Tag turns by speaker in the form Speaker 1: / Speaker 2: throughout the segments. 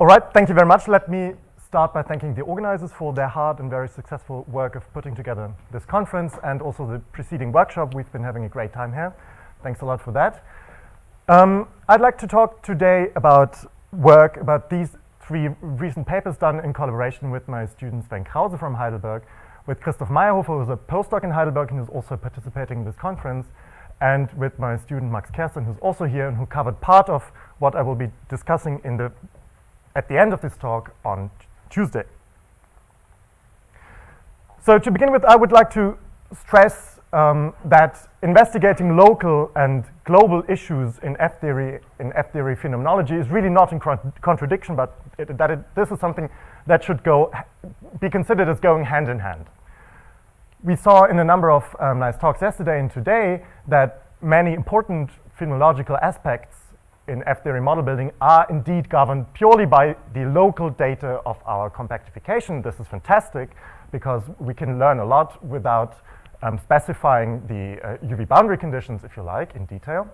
Speaker 1: All right, thank you very much. Let me start by thanking the organizers for their hard and very successful work of putting together this conference and also the preceding workshop. We've been having a great time here. Thanks a lot for that. I'd like to talk today about these three recent papers done in collaboration with my student Sven Krause from Heidelberg, with Christoph Meyerhofer, who's a postdoc in Heidelberg and who's also participating in this conference, and with my student Max Kersten, who's also here and who covered part of what I will be discussing at the end of this talk on Tuesday. So to begin with, I would like to stress that investigating local and global issues in F-theory phenomenology is really not in contradiction, but this is something that should be considered as going hand in hand. We saw in a number of nice talks yesterday and today that many important phenomenological aspects in F-theory model building are indeed governed purely by the local data of our compactification. This is fantastic because we can learn a lot without specifying the UV boundary conditions, if you like, in detail.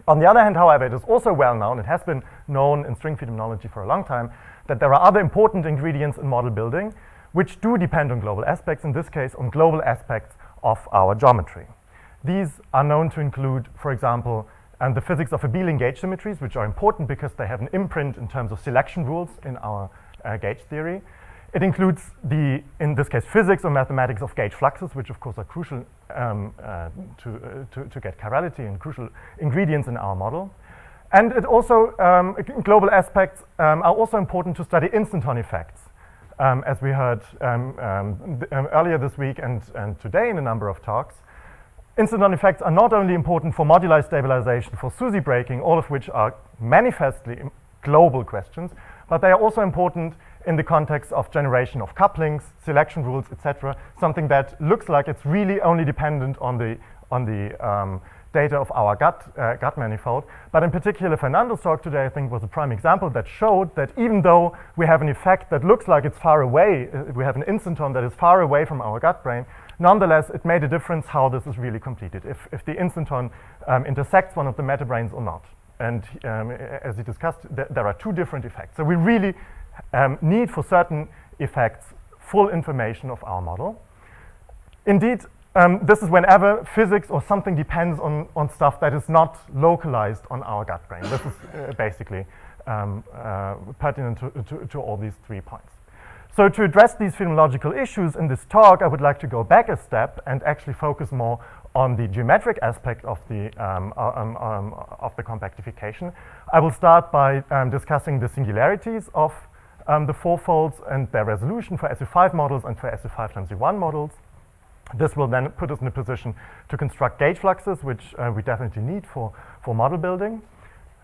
Speaker 1: On the other hand, however, it is also well known, it has been known in string phenomenology for a long time, that there are other important ingredients in model building which do depend on global aspects, in this case on global aspects of our geometry. These are known to include, for example, the physics of abelian gauge symmetries, which are important because they have an imprint in terms of selection rules in our gauge theory. It includes in this case, physics or mathematics of gauge fluxes, which of course are crucial to get chirality and crucial ingredients in our model. And it also, global aspects are also important to study instanton effects, as we heard earlier this week and today in a number of talks. Instanton effects are not only important for moduli stabilization, for SUSY breaking, all of which are manifestly global questions, but they are also important in the context of generation of couplings, selection rules, etc., something that looks like it's really only dependent on the data of our gut manifold. But in particular, Fernando's talk today, I think, was a prime example that showed that even though we have an effect that looks like it's far away, we have an instanton that is far away from our gut brain, nonetheless, it made a difference how this is really completed, if the instanton intersects one of the metabranes or not. And as he discussed, there are two different effects. So we really need for certain effects full information of our model. Indeed, this is whenever physics or something depends on stuff that is not localized on our gut brain. This is basically pertinent to all these 3 points. So to address these phenomenological issues in this talk, I would like to go back a step and actually focus more on the geometric aspect of the compactification. I will start by discussing the singularities of the fourfolds and their resolution for SU5 models and for SU5 times U1 models. This will then put us in a position to construct gauge fluxes, which we definitely need for model building.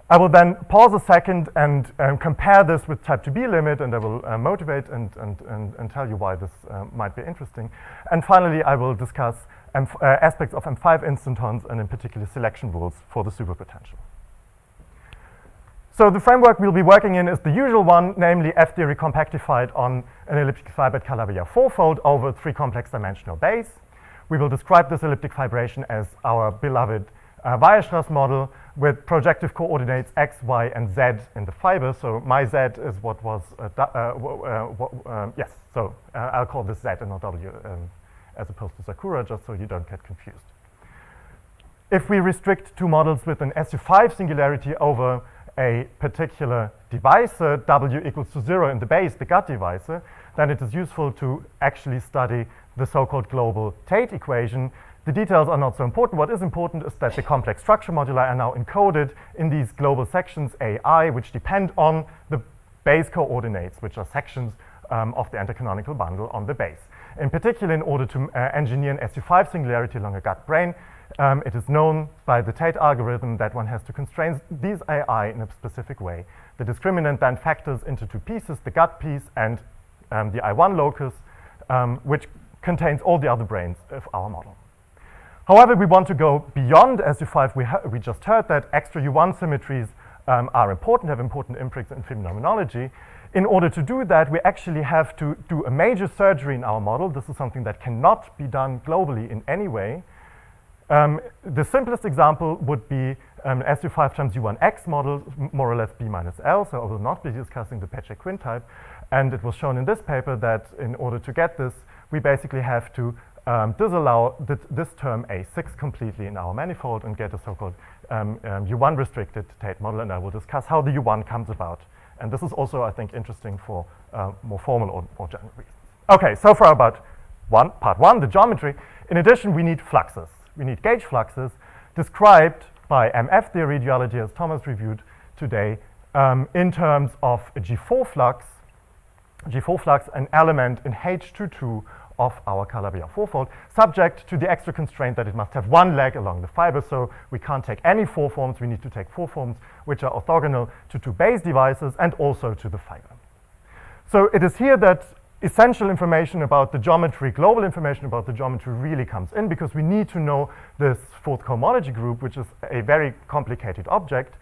Speaker 1: I will then pause a second and compare this with Type IIB limit, and I will motivate and tell you why this might be interesting. And finally, I will discuss aspects of M5 instantons and in particular selection rules for the superpotential. So the framework we'll be working in is the usual one, namely F-theory compactified on an elliptic fibered Calabi-Yau fourfold over 3 complex dimensional base. We will describe this elliptic fibration as our beloved Weierstrass model with projective coordinates x, y, and z in the fiber. So my z is what was, yes, so I'll call this z and not w as opposed to Sakura, just so you don't get confused. If we restrict 2 models with an SU5 singularity over a particular divisor, w equals to 0 in the base, the gut divisor, then it is useful to actually study the so-called global Tate equation. The details are not so important. What is important is that the complex structure moduli are now encoded in these global sections AI, which depend on the base coordinates, which are sections of the intercanonical bundle on the base. In particular, in order to engineer an SU5 singularity along a gut brain, it is known by the Tate algorithm that one has to constrain these AI in a specific way. The discriminant then factors into 2 pieces, the gut piece and the I1 locus, which contains all the other branes of our model. However, we want to go beyond SU5. We just heard that extra U1 symmetries are important, have important imprints in phenomenology. In order to do that, we actually have to do a major surgery in our model. This is something that cannot be done globally in any way. The simplest example would be SU5 times U1X model, more or less B minus L, so I will not be discussing the Peccei-Quinn type. And it was shown in this paper that in order to get this, we basically have to disallow this term A6 completely in our manifold and get a so-called U1 restricted Tate model, and I will discuss how the U1 comes about. And this is also, I think, interesting for more formal or more general reasons. Okay, so far about part one, the geometry. In addition, we need fluxes. We need gauge fluxes described by MF theory geology, as Thomas reviewed today, in terms of a G4 flux, an element in H22 of our Calabi-Yau fourfold, subject to the extra constraint that it must have one leg along the fiber, so we can't take any four forms, we need to take four forms which are orthogonal to two base devices and also to the fiber. So it is here that essential information about the geometry, global information about the geometry really comes in, because we need to know this fourth cohomology group, which is a very complicated object.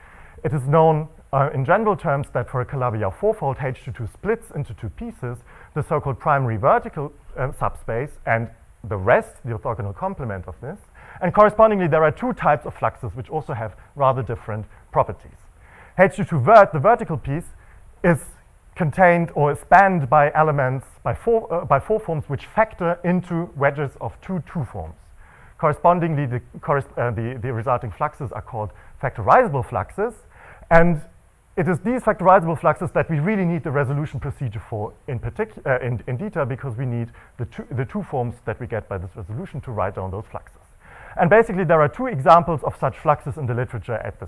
Speaker 1: It is known in general terms that for a Calabi-Yau fourfold, H22 splits into two pieces, the so-called primary vertical subspace and the rest, the orthogonal complement of this. And correspondingly, there are two types of fluxes which also have rather different properties. H22 vert, the vertical piece, is contained or spanned by elements, by four forms which factor into wedges of two forms. Correspondingly, the resulting fluxes are called factorizable fluxes, and it is these factorizable fluxes that we really need the resolution procedure for in detail, because we need the two forms that we get by this resolution to write down those fluxes. And basically, there are two examples of such fluxes in the literature at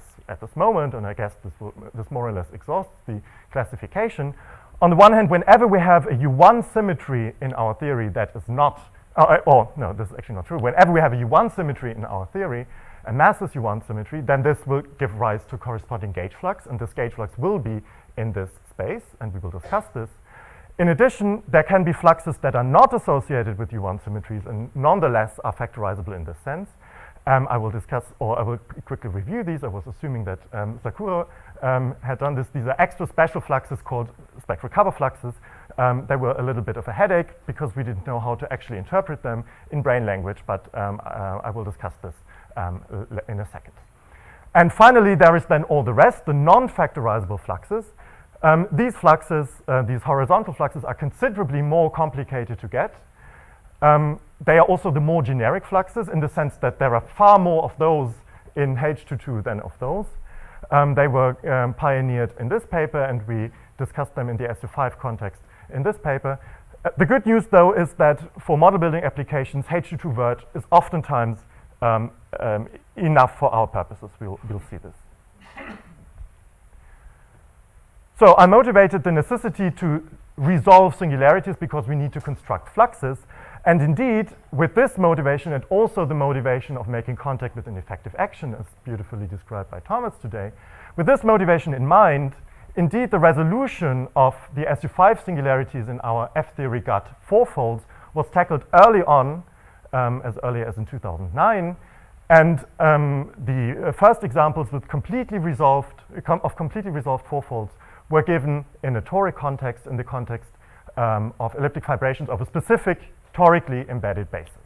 Speaker 1: this moment, and I guess this more or less exhausts the classification. On the one hand, whenever we have a U1 symmetry in our theory that is not, no, this is actually not true. Whenever we have a U1 symmetry in our theory, a massless U1 symmetry, then this will give rise to corresponding gauge flux, and this gauge flux will be in this space, and we will discuss this. In addition, there can be fluxes that are not associated with U1 symmetries and nonetheless are factorizable in this sense. I will discuss, or I will quickly review these. I was assuming that Sakura had done this. These are extra special fluxes called spectral cover fluxes. They were a little bit of a headache because we didn't know how to actually interpret them in brain language, but I will discuss this in a second. And finally, there is then all the rest, the non-factorizable fluxes. These fluxes, these horizontal fluxes, are considerably more complicated to get. They are also the more generic fluxes in the sense that there are far more of those in H22 than of those. They were pioneered in this paper, and we discussed them in the SU5 context in this paper. The good news, though, is that for model building applications, H22 vert is oftentimes enough for our purposes. We'll see this. So I motivated the necessity to resolve singularities because we need to construct fluxes. And indeed, with this motivation and also the motivation of making contact with an effective action, as beautifully described by Thomas today, with this motivation in mind, indeed the resolution of the SU5 singularities in our F-theory gut fourfolds was tackled early on, as early as in 2009. And the first examples with completely resolved fourfolds were given in a toric context, in the context of elliptic fibrations of a specific torically embedded basis.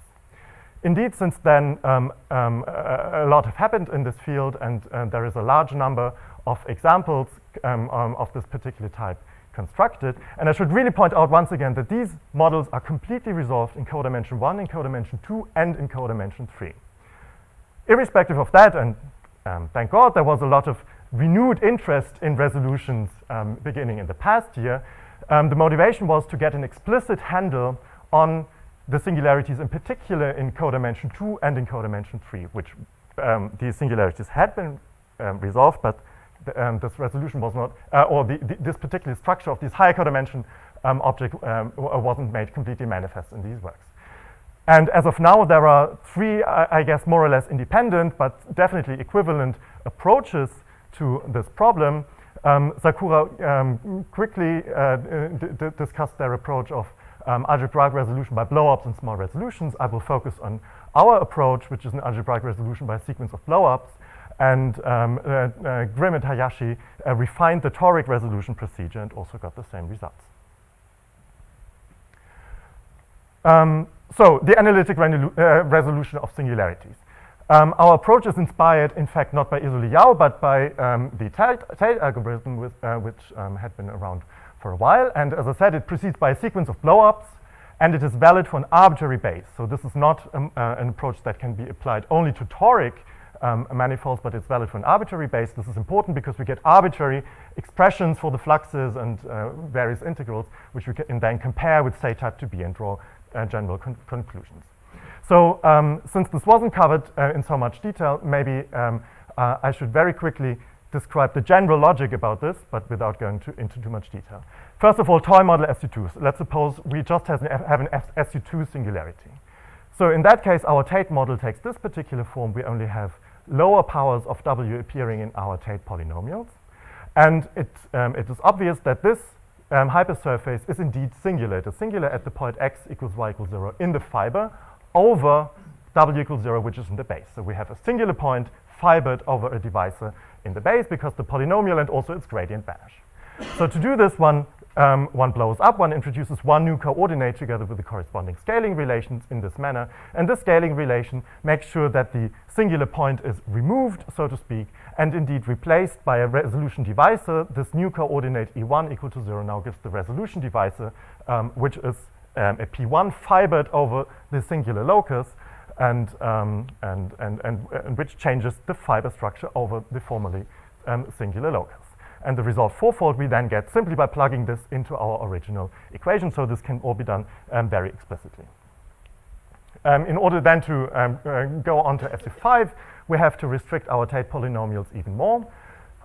Speaker 1: Indeed, since then, a lot have happened in this field, and there is a large number of examples of this particular type constructed. And I should really point out once again that these models are completely resolved in codimension 1, in codimension 2, and in codimension 3. Irrespective of that, and thank God there was a lot of renewed interest in resolutions beginning in the past year, the motivation was to get an explicit handle on the singularities, in particular in codimension 2 and in codimension 3, which these singularities had been resolved, but this resolution was not, this particular structure of this higher codimension object wasn't made completely manifest in these works. And as of now, there are three, I guess, more or less independent, but definitely equivalent approaches to this problem. Sakura quickly discussed their approach of algebraic resolution by blow-ups and small resolutions. I will focus on our approach, which is an algebraic resolution by a sequence of blow-ups. And Grimm and Hayashi refined the toric resolution procedure and also got the same results. So the analytic resolution of singularities. Our approach is inspired, in fact, not by Isoli-Yau, but by the Tate algorithm, which had been around for a while. And as I said, it proceeds by a sequence of blow-ups, and it is valid for an arbitrary base. So this is not an approach that can be applied only to toric manifolds, but it's valid for an arbitrary base. This is important because we get arbitrary expressions for the fluxes and various integrals, which we can then compare with, say, Type IIB and draw general conclusions. So since this wasn't covered in so much detail, maybe I should very quickly describe the general logic about this, but without going into too much detail. First of all, toy model SU2. So let's suppose we just have an SU2 singularity. So in that case, our Tate model takes this particular form. We only have lower powers of W appearing in our Tate polynomials. And it is obvious that this hypersurface is indeed singular. It is singular at the point x equals y equals 0 in the fiber over W equals 0, which is in the base. So we have a singular point fibered over a divisor in the base because the polynomial and also its gradient vanish. So to do this, one blows up, one introduces one new coordinate together with the corresponding scaling relations in this manner. And this scaling relation makes sure that the singular point is removed, so to speak, and indeed replaced by a resolution divisor. This new coordinate E1 equal to 0 now gives the resolution divisor, which is a P1 fibered over the singular locus, and which changes the fiber structure over the formerly singular locus. And the result fourfold we then get simply by plugging this into our original equation. So this can all be done very explicitly. In order then to go on to SU5, we have to restrict our Tate polynomials even more.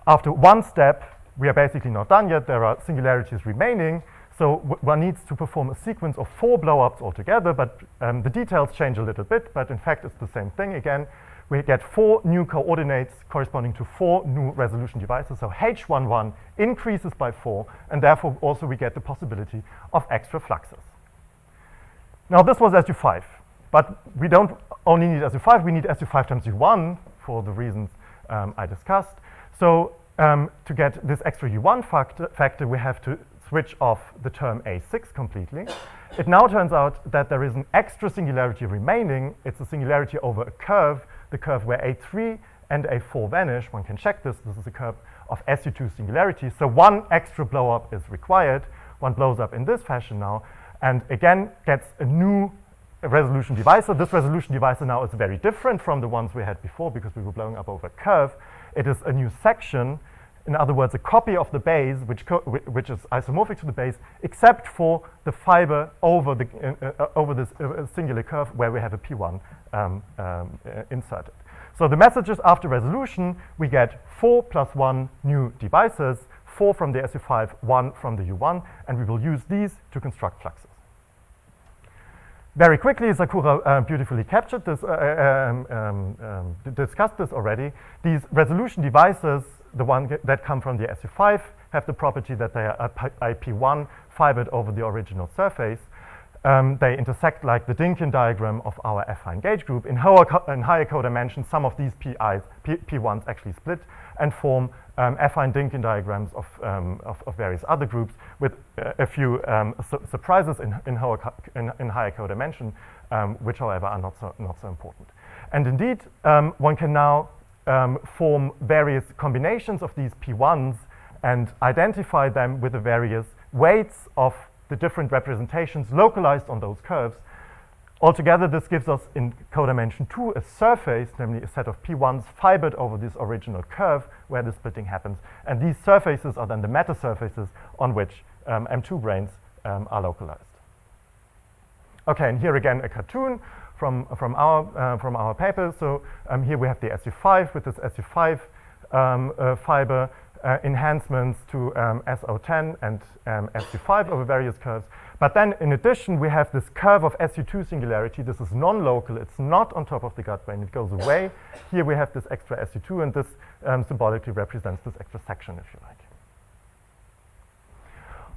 Speaker 1: After one step, we are basically not done yet. There are singularities remaining. So one needs to perform a sequence of 4 blow-ups altogether, but the details change a little bit, but in fact it's the same thing again. We get 4 new coordinates corresponding to 4 new resolution divisors. So H11 increases by 4, and therefore also we get the possibility of extra fluxes. Now this was SU5, but we don't only need SU5, we need SU5 times U1 for the reasons I discussed. So to get this extra U1 factor, we have to switch off the term A6 completely. It now turns out that there is an extra singularity remaining. It's a singularity over a curve, the curve where A3 and A4 vanish. One can check this. This is a curve of SU2 singularity. So one extra blow up is required. One blows up in this fashion now, and again gets a new resolution divisor. This resolution divisor now is very different from the ones we had before because we were blowing up over a curve. It is a new section. In other words, a copy of the base, which is isomorphic to the base, except for the fiber over this singular curve where we have a P1 inserted. So the messages after resolution, we get 4 plus 1 new divisors, 4 from the SU5, 1 from the U1, and we will use these to construct fluxes. Very quickly, Sakura beautifully captured this, discussed this already. These resolution divisors, the one that come from the SU5, have the property that they are IP1 fibered over the original surface. They intersect like the Dynkin diagram of our affine gauge group. In higher codimensions, some of these P1s actually split and form affine Dynkin diagrams of various other groups with a few surprises in higher codimension, which, however, are not so important. And indeed, one can now form various combinations of these P1s and identify them with the various weights of the different representations localized on those curves. Altogether, this gives us in codimension 2 a surface, namely a set of P1s fibered over this original curve where the splitting happens. And these surfaces are then the meta surfaces on which M2 branes are localized. Okay, and here again a cartoon from our paper. So here we have the SU5 with this SU5 fiber enhancements to SO10 and SU5 over various curves. But then in addition, we have this curve of SU2 singularity. This is non-local. It's not on top of the gut plane. It goes away. Here we have this extra SU2, and this symbolically represents this extra section, if you like.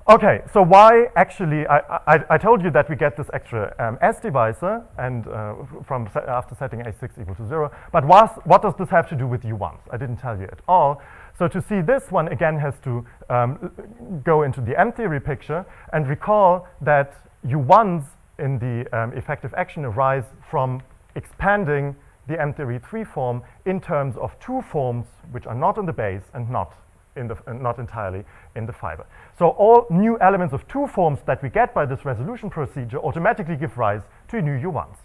Speaker 1: Okay, so why actually, I told you that we get this extra S divisor and after setting A6 equal to 0, but what does this have to do with U1s? I didn't tell you at all. So to see this, one again has to go into the M-theory picture and recall that U1s in the effective action arise from expanding the M-theory 3 form in terms of two forms which are not in the base and not entirely in the fiber. So all new elements of two forms that we get by this resolution procedure automatically give rise to new U1s.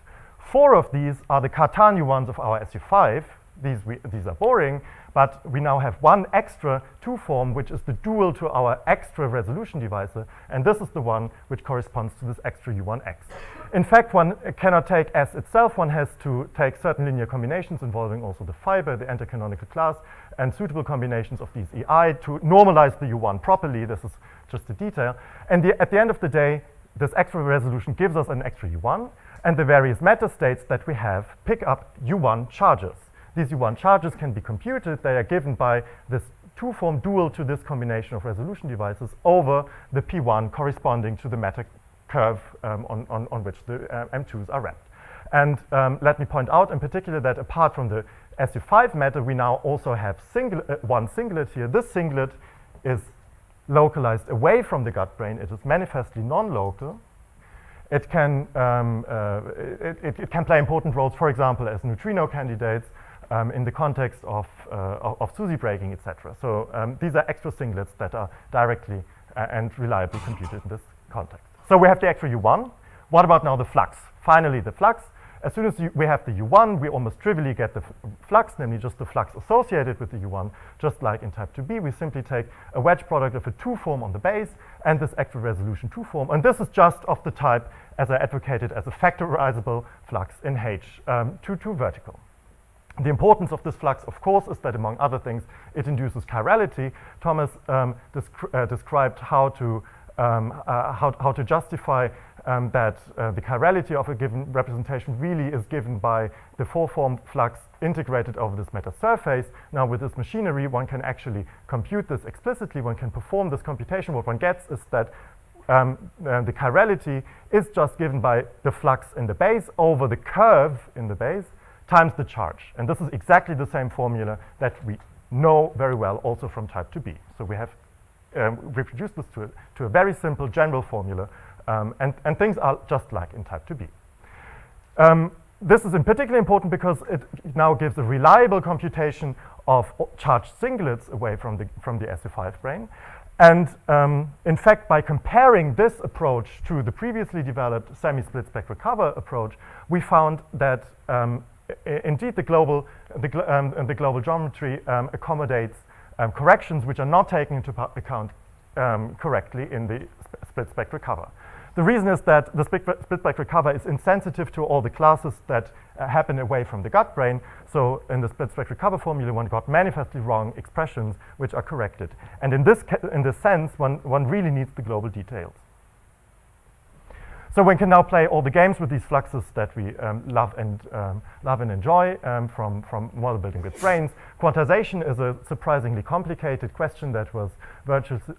Speaker 1: 4 of these are the Cartan U1s of our SU5. These are boring, but we now have one extra two form, which is the dual to our extra resolution divisor, and this is the one which corresponds to this extra U1x. In fact, one cannot take S itself. One has to take certain linear combinations involving also the fiber, the intercanonical class, and suitable combinations of these EI to normalize the U1 properly. This is just a detail. And at the end of the day, this extra resolution gives us an extra U1, and the various metastates that we have pick up U1 charges. These U1 charges can be computed. They are given by this two-form dual to this combination of resolution devices over the P1 corresponding to the meta curve on which the M2s are wrapped. And let me point out in particular that apart from the SU5 meta, we now also have one singlet here. This singlet is localized away from the gut brain. It is manifestly non-local. It can play important roles, for example, as neutrino candidates in the context of SUSY breaking, etc. So these are extra singlets that are directly and reliably computed in this context. So we have the extra U1. What about now the flux? Finally, the flux. As soon as we have the U1, we almost trivially get the flux, namely just the flux associated with the U1, just like in type 2b. We simply take a wedge product of a 2 form on the base and this extra resolution 2 form. And this is just of the type, as I advocated, as a factorizable flux in H, 2 vertical. The importance of this flux, of course, is that, among other things, it induces chirality. Thomas described how to justify that the chirality of a given representation really is given by the 4-form flux integrated over this meta surface. Now, with this machinery, one can actually compute this explicitly. One can perform this computation. What one gets is that the chirality is just given by the flux in the base over the curve in the base times the charge. And this is exactly the same formula that we know very well also from type 2b. So we have reproduced this to a very simple general formula, and things are just like in type 2b. This is in particular important because it now gives a reliable computation of charged singlets away from the SU5 brain. And in fact, by comparing this approach to the previously developed semi-split spectral cover approach, we found that indeed the global geometry accommodates corrections which are not taken into account correctly in the split spectral cover. The reason is that the split spectral cover is insensitive to all the classes that happen away from the gut brain. So in the split spectral cover formula, one got manifestly wrong expressions which are corrected. And in this sense, one really needs the global details. So one can now play all the games with these fluxes that we love and enjoy from model building with brains. Quantization is a surprisingly complicated question that was virtuously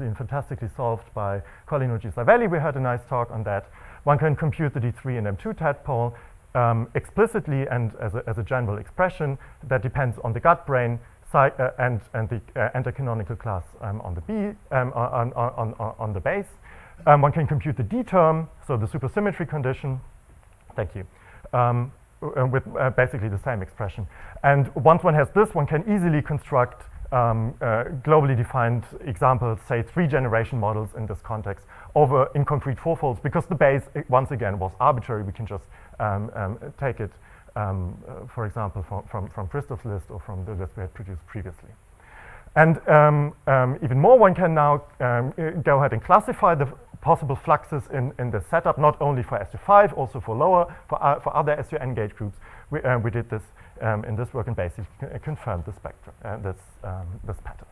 Speaker 1: and fantastically solved by Colin Savelli. We heard a nice talk on that. One can compute the D3 and M2 tadpole explicitly and as a general expression that depends on the gut brain and the intercanonical class on the B on the base. One can compute the D term, so the supersymmetry condition, thank you, with basically the same expression. And once one has this, one can easily construct globally defined examples, say 3-generation models in this context, in concrete 4-folds, because the base, once again, was arbitrary. We can just take it, for example, from Christoph's list or from the list we had produced previously. And even more, one can now go ahead and classify the possible fluxes in the setup, not only for SU5, also for other SU-N gauge groups. We did this in this work and basically confirmed the spectrum, this pattern.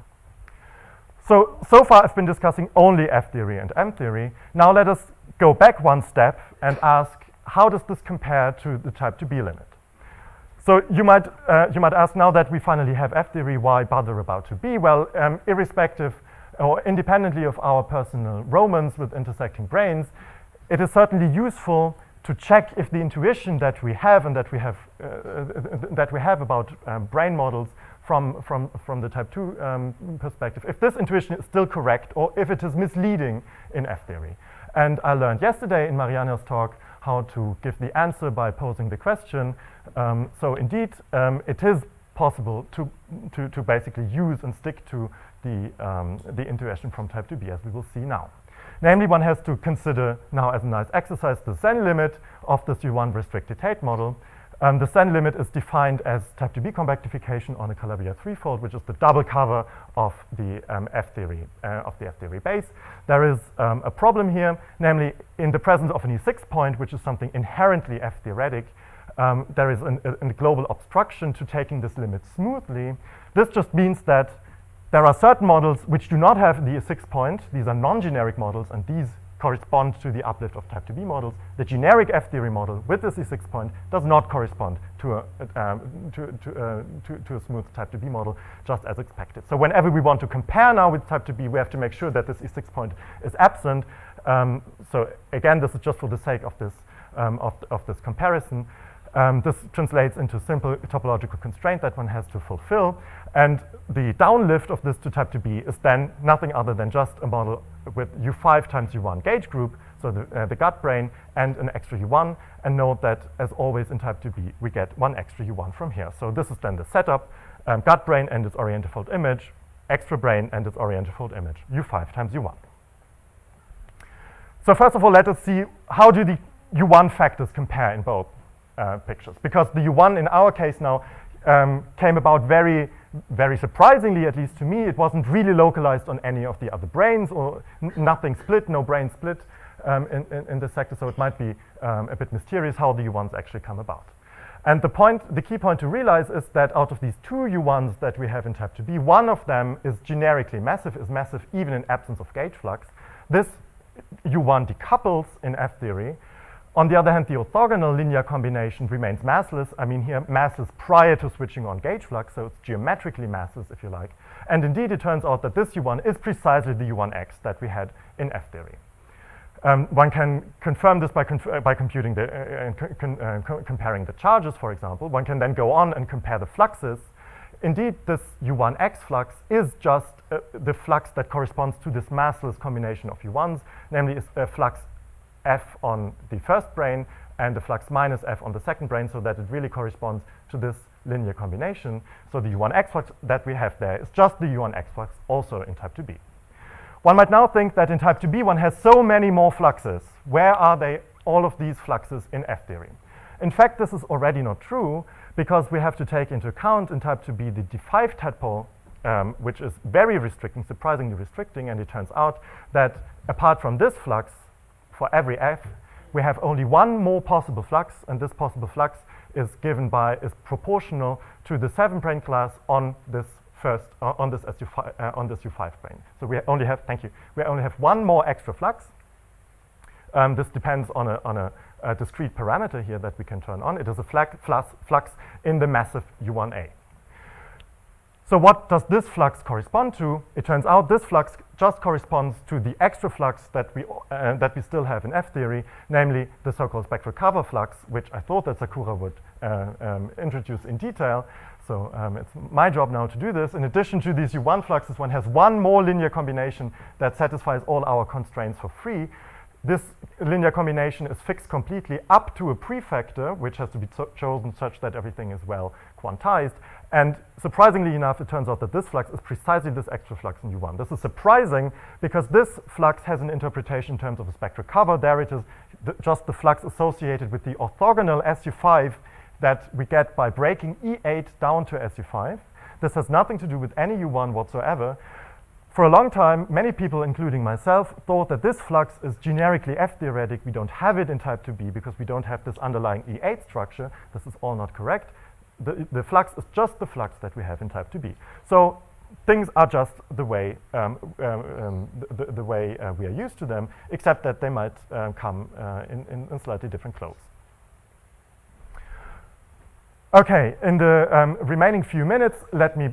Speaker 1: So far I've been discussing only F-theory and M-theory. Now let us go back one step and ask, how does this compare to the type 2b limit? So you might ask, now that we finally have F-theory, why bother about 2b? Well, irrespective or independently of our personal romance with intersecting brains, it is certainly useful to check if the intuition that we have and that we have about brain models from the type 2 perspective, if this intuition is still correct or if it is misleading in F-theory. And I learned yesterday in Mariana's talk how to give the answer by posing the question. So indeed, it is possible to basically use and stick to the intuition from type IIB, as we will see now. Namely, one has to consider now as a nice exercise the Zen limit of this U1 restricted Tate model. The Zen limit is defined as type IIB compactification on a Calabi-Yau threefold, which is the double cover of the F-theory base. There is a problem here, namely in the presence of an E6 point, which is something inherently F-theoretic, there is a global obstruction to taking this limit smoothly. This just means that there are certain models which do not have the E6 point. These are non-generic models, and these correspond to the uplift of type IIB models. The generic F-theory model with this E6 point does not correspond to a smooth type IIB model, just as expected. So whenever we want to compare now with type IIB, we have to make sure that this E6 point is absent. So again, this is just for the sake of this comparison. This translates into simple topological constraint that one has to fulfill. And the downlift of this to type IIB is then nothing other than just a model with U5 times U1 gauge group, so the gut brane and an extra U1. And note that, as always in type IIB, we get one extra U1 from here. So this is then the setup, gut brane and its orientifold image, extra brane and its orientifold image, U5 times U1. So first of all, let us see how do the U1 factors compare in both pictures, because the U1 in our case now came about very surprisingly, at least to me. It wasn't really localized on any of the other branes, or nothing split, no brane split in this sector, so it might be a bit mysterious how the U1s actually come about. And the key point to realize is that out of these two U1s that we have in type IIB, one of them is generically massive, is massive even in absence of gauge flux. This U1 decouples in F-theory. On the other hand, the orthogonal linear combination remains massless. I mean here, massless prior to switching on gauge flux, so it's geometrically massless, if you like. And indeed, it turns out that this U1 is precisely the U1x that we had in F-theory. One can confirm this by computing comparing the charges, for example. One can then go on and compare the fluxes. Indeed, this U1x flux is just the flux that corresponds to this massless combination of U1s, namely is a flux F on the first brane and the flux minus F on the second brane, so that it really corresponds to this linear combination. So the U1x flux that we have there is just the U1x flux also in type IIB. One might now think that in type IIB one has so many more fluxes. Where are they, all of these fluxes in F-theory? In fact, this is already not true, because we have to take into account in type IIB the D5 tadpole, which is very restricting, surprisingly restricting, and it turns out that apart from this flux, for every F, we have only one more possible flux, and this possible flux is proportional to the 7 brane class on this on this U5 brane. So we only have, we only have one more extra flux. This depends on a discrete parameter here that we can turn on. It is a flux in the massive U1A. So what does this flux correspond to? It turns out this flux just corresponds to the extra flux that we still have in F-theory, namely the so-called spectral cover flux, which I thought that Sakura would introduce in detail. So it's my job now to do this. In addition to these U1 fluxes, one has one more linear combination that satisfies all our constraints for free. This linear combination is fixed completely up to a prefactor, which has to be chosen such that everything is well quantized. And surprisingly enough, it turns out that this flux is precisely this extra flux in U1. This is surprising because this flux has an interpretation in terms of a spectral cover. There it is just the flux associated with the orthogonal SU5 that we get by breaking E8 down to SU5. This has nothing to do with any U1 whatsoever. For a long time, many people, including myself, thought that this flux is generically F-theoretic. We don't have it in type IIB because we don't have this underlying E8 structure. This is all not correct. The flux is just the flux that we have in type IIB. So things are just the way the way we are used to them, except that they might come in slightly different clothes. Okay, in the remaining few minutes, let me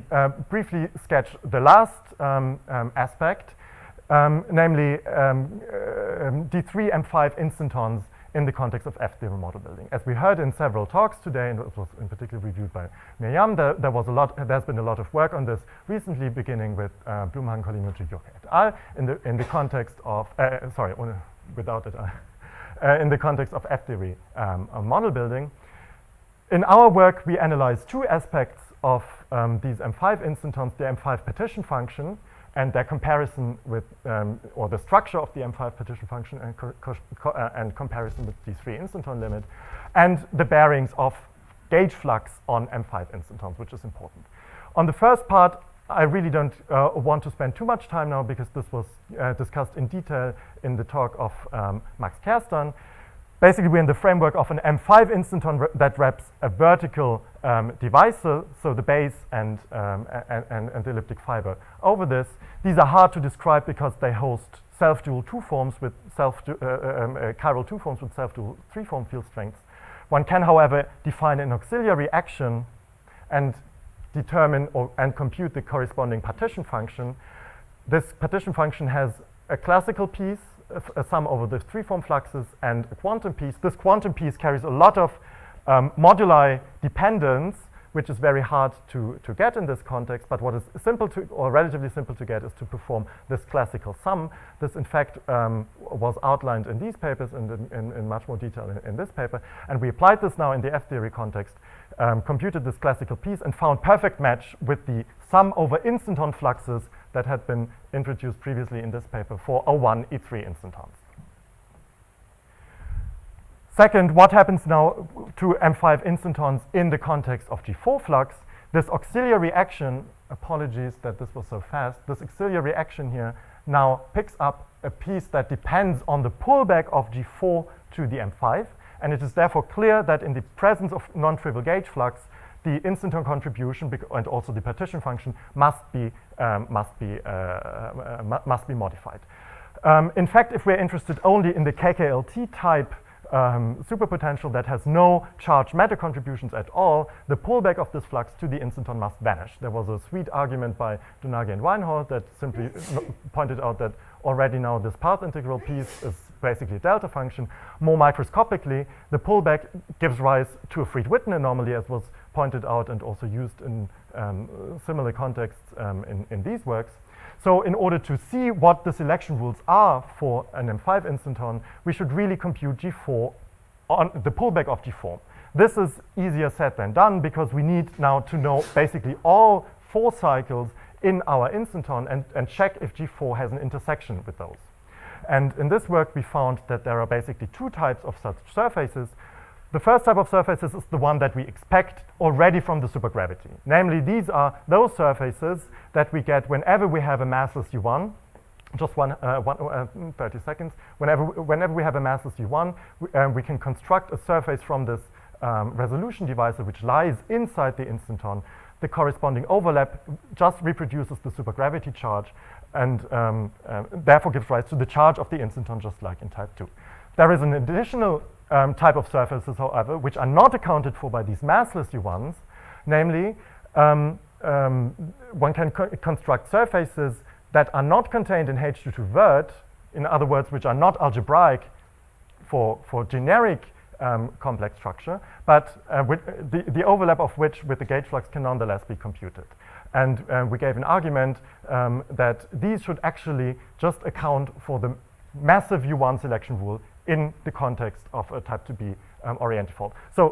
Speaker 1: briefly sketch the last aspect, namely D3 M5 instantons in the context of F-theory model building. As we heard in several talks today, and it was in particular reviewed by Miriam, there's been a lot of work on this recently, beginning with Blumhagen, Colino, Gioca et al. In the context of, without it, in the context of F-theory model building. In our work, we analyze two aspects of these M5 instantons, the M5 partition function and their comparison with, or the structure of the M5 partition function and comparison with D3 instanton limit, and the bearings of gauge flux on M5 instantons, which is important. On the first part, I really don't want to spend too much time now because this was discussed in detail in the talk of Max Kerstan. Basically, we're in the framework of an M5 instanton that wraps a vertical device, so the base and the elliptic fiber over this. These are hard to describe because they host self-dual two forms with chiral two forms with self-dual three-form field strengths. One can, however, define an auxiliary action and determine and compute the corresponding partition function. This partition function has a classical piece, a sum over the three-form fluxes, and a quantum piece. This quantum piece carries a lot of moduli dependence, which is very hard to get in this context, but what is simple to, or relatively simple to get, is to perform this classical sum. This, in fact, was outlined in these papers and in much more detail in this paper, and we applied this now in the F-theory context, computed this classical piece, and found perfect match with the sum over instanton fluxes that had been introduced previously in this paper for O1 E3 instantons. Second, what happens now to M5 instantons in the context of G4 flux? This auxiliary action, apologies that this was so fast, this auxiliary action here now picks up a piece that depends on the pullback of G4 to the M5, and it is therefore clear that in the presence of non-trivial gauge flux, the instanton contribution and also the partition function must be modified. In fact, if we're interested only in the KKLT type superpotential that has no charge matter contributions at all, the pullback of this flux to the instanton must vanish. There was a sweet argument by Donaghy and Weinhold that simply pointed out that already now this path integral piece is basically a delta function. More microscopically, the pullback gives rise to a Fried-Witten anomaly, as was pointed out and also used in similar contexts in these works. So in order to see what the selection rules are for an M5 instanton, we should really compute G4 on the pullback of G4. This is easier said than done because we need now to know basically all 4 cycles in our instanton and check if G4 has an intersection with those. And in this work, we found that there are basically 2 types of such surfaces. The first type of surfaces is the one that we expect already from the supergravity. Namely, these are those surfaces that we get whenever we have a massless U1. Just 30 seconds. Whenever we have a massless U1, we can construct a surface from this resolution divisor which lies inside the instanton. The corresponding overlap just reproduces the supergravity charge and therefore gives rise to the charge of the instanton, just like in type 2. There is an additional type of surfaces, however, which are not accounted for by these massless U1s. Namely, one can construct surfaces that are not contained in H22 vert, in other words, which are not algebraic for generic complex structure, but with the overlap of which with the gauge flux can nonetheless be computed. And we gave an argument that these should actually just account for the massive U1 selection rule in the context of a type 2b orientifold. So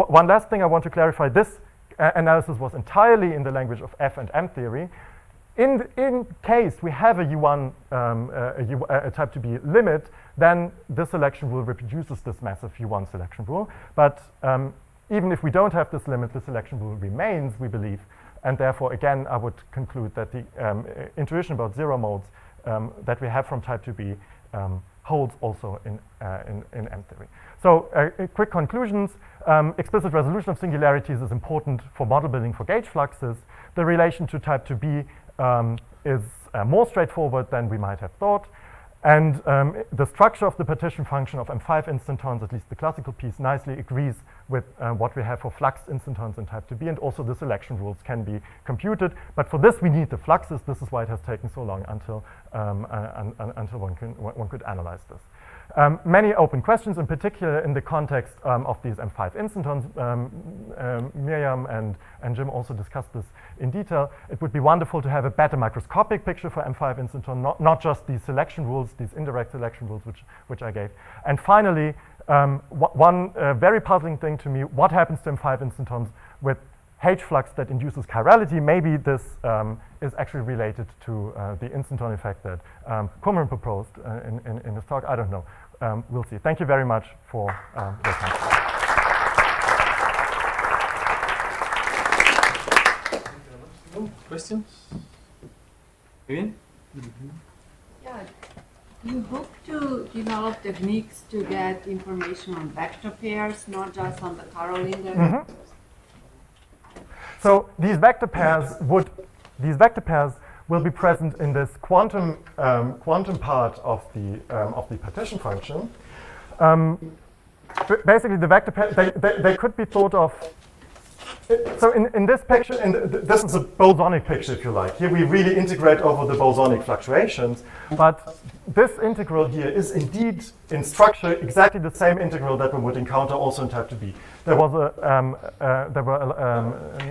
Speaker 1: one last thing I want to clarify, this analysis was entirely in the language of F and M theory. In case we have a U1, a type 2b limit, then this selection rule reproduces this massive U1 selection rule. But even if we don't have this limit, the selection rule remains, we believe. And therefore, again, I would conclude that the intuition about zero modes that we have from type 2b holds also in M theory. So quick conclusions. Explicit resolution of singularities is important for model building for gauge fluxes. The relation to type 2b is more straightforward than we might have thought. And the structure of the partition function of M5 instantons, at least the classical piece, nicely agrees with what we have for fluxed instantons in type 2b, and also the selection rules can be computed. But for this, we need the fluxes. This is why it has taken so long until one could analyze this. Many open questions, in particular in the context of these M5 instantons. Miriam and Jim also discussed this in detail. It would be wonderful to have a better microscopic picture for M5 instanton, not just these selection rules, these indirect selection rules which I gave. And finally, one very puzzling thing to me, what happens to M5 instantons with H flux that induces chirality? Maybe this is actually related to the instanton effect that Kumran proposed in his talk. I don't know. We'll see. Thank you very much for your time.
Speaker 2: Questions? Vivian?
Speaker 3: Yeah, you hope to develop techniques to get information on vector pairs, not just on the Carolinda.
Speaker 1: So these vector pairs will be present in this quantum part of the partition function. Basically, the vector pairs they could be thought of. So in this picture, this is a bosonic picture, if you like. Here we really integrate over the bosonic fluctuations, but this integral here is indeed in structure exactly the same integral that we would encounter also in type IIB. There were a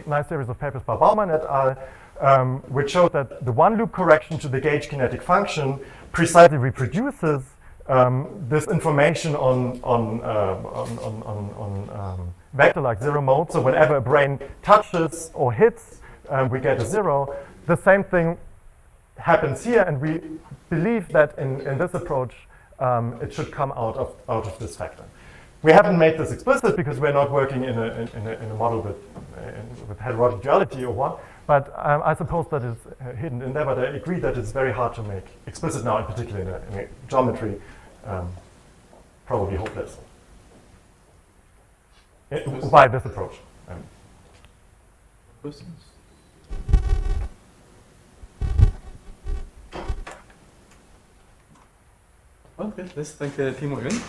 Speaker 1: nice series of papers by Baumann et al. Which showed that the one-loop correction to the gauge kinetic function precisely reproduces this information on vector like zero mode. So whenever a brain touches or hits, we get a zero. The same thing happens here, and we believe that in this approach, it should come out of this factor. We haven't made this explicit because we're not working in a model with heterotic duality or what. But I suppose that is hidden in there, but I agree that it's very hard to make explicit now, in particular in a geometry, probably hopeless by this approach.
Speaker 2: Questions? Okay, let's thank Timo again.